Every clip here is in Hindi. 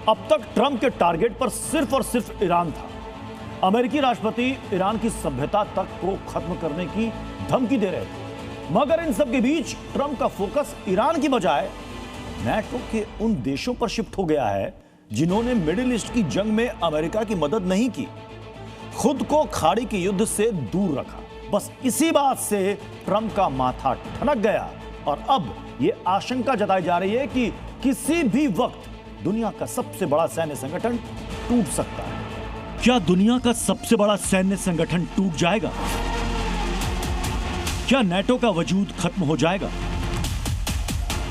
अब तक ट्रंप के टारगेट पर सिर्फ और सिर्फ ईरान था। अमेरिकी राष्ट्रपति ईरान की सभ्यता तक को खत्म करने की धमकी दे रहे थे, मगर इन सब के बीच ट्रंप का फोकस ईरान की बजाय नेटो के उन देशों पर शिफ्ट हो गया है जिन्होंने मिडिल ईस्ट की जंग में अमेरिका की मदद नहीं की, खुद को खाड़ी के युद्ध से दूर रखा। बस इसी बात से ट्रंप का माथा ठनक गया और अब यह आशंका जताई जा रही है कि किसी भी वक्त दुनिया का सबसे बड़ा सैन्य संगठन टूट सकता है। क्या दुनिया का सबसे बड़ा सैन्य संगठन टूट जाएगा? क्या नेटो का वजूद खत्म हो जाएगा?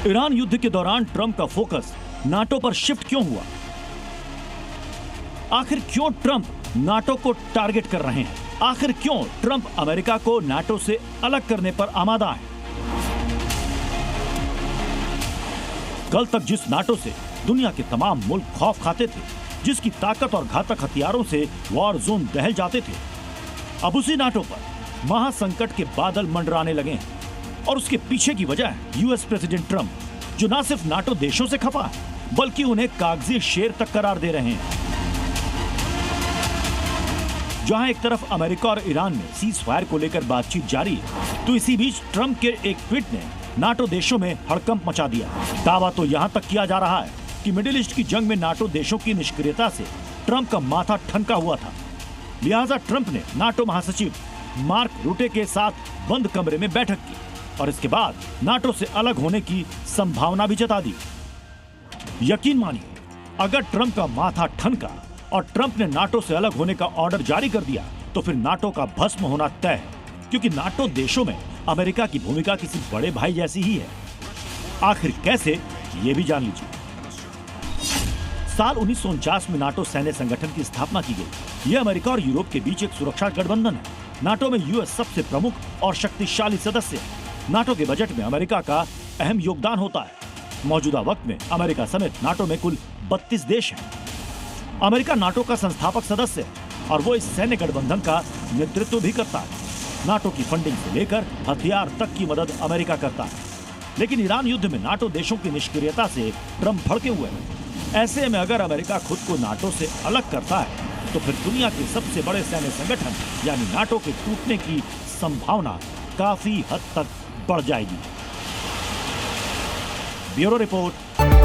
ईरान युद्ध के दौरान ट्रंप का फोकस नाटो पर शिफ्ट क्यों हुआ? आखिर क्यों ट्रंप नाटो को टारगेट कर रहे हैं? आखिर क्यों ट्रंप अमेरिका को नाटो से अलग करने पर आमादा है? कल तक जिस नाटो से दुनिया के तमाम मुल्क खौफ खाते थे, जिसकी ताकत और घातक हथियारों से वॉर जोन दहल जाते थे, अब उसी नाटो पर महासंकट के बादल मंडराने लगे हैं। और उसके पीछे की वजह है यूएस प्रेसिडेंट ट्रंप, जो न सिर्फ नाटो देशों से खफा है बल्कि उन्हें कागजी शेर तक करार दे रहे हैं। जहां एक तरफ अमेरिका और ईरान में सीज फायर को लेकर बातचीत जारी है, तो इसी बीच ट्रंप के एक ट्वीट ने नाटो देशों में हड़कंप मचा दिया। दावा तो यहां तक किया जा रहा है कि मिडिल ईस्ट की जंग में नाटो देशों की निष्क्रियता से ट्रंप का माथा ठनका हुआ था। लिहाजा ट्रंप ने नाटो महासचिव मार्क रूटे के साथ बंद कमरे में बैठक की और इसके बाद नाटो से अलग होने की संभावना भी जता दी। यकीन मानिए, अगर ट्रंप का माथा ठनका और ट्रंप ने नाटो से अलग होने का ऑर्डर जारी कर दिया तो फिर नाटो का भस्म होना तय है, क्योंकि नाटो देशों में अमेरिका की भूमिका किसी बड़े भाई जैसी ही है। आखिर कैसे, ये भी जान लीजिए। साल 1949 में नाटो सैन्य संगठन की स्थापना की गई। यह अमेरिका और यूरोप के बीच एक सुरक्षा गठबंधन है। नाटो में यूएस सबसे प्रमुख और शक्तिशाली सदस्य है। नाटो के बजट में अमेरिका का अहम योगदान होता है। मौजूदा वक्त में अमेरिका समेत नाटो में कुल 32 देश हैं। अमेरिका नाटो का संस्थापक सदस्य है और वो इस सैन्य गठबंधन का नेतृत्व भी करता है। नाटो की फंडिंग से लेकर हथियार तक की मदद अमेरिका करता है। लेकिन ईरान युद्ध में नाटो देशों की निष्क्रियता से ट्रंप भड़के हुए हैं। ऐसे में अगर अमेरिका खुद को नाटो से अलग करता है तो फिर दुनिया के सबसे बड़े सैन्य संगठन यानी नाटो के टूटने की संभावना काफी हद तक बढ़ जाएगी। Bureau report.